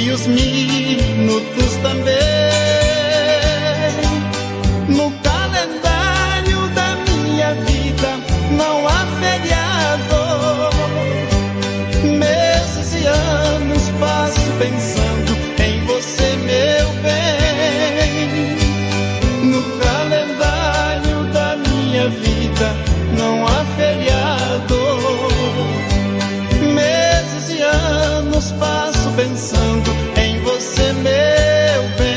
e os minutos também. No calendário da minha vida não há feriado. Meses e anos passo pensando em você, meu bem. No calendário da minha vida não há feriado. Meses e anos passo pensando em você, meu bem.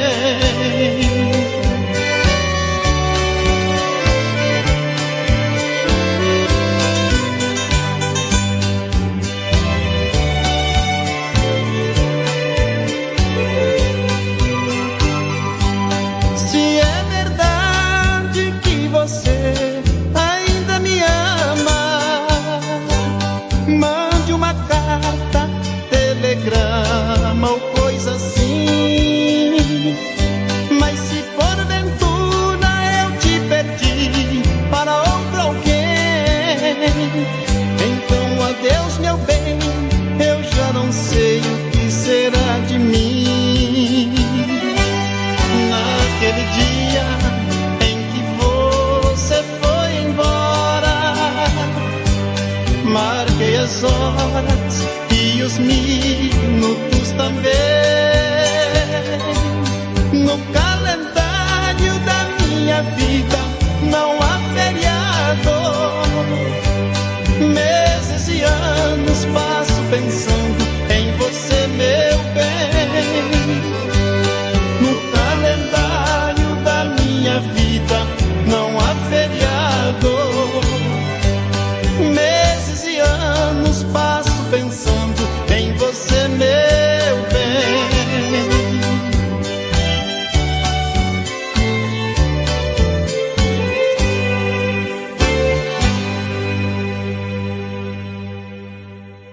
Se é verdade que você ainda me ama, mande uma carta, telegrama ou coisa assim. Mas se porventura eu te perdi para outro alguém, então adeus, meu bem, eu já não sei o que será de mim. Naquele dia em que você foi embora, marquei as horas e os minutos também. No calendário da minha vida não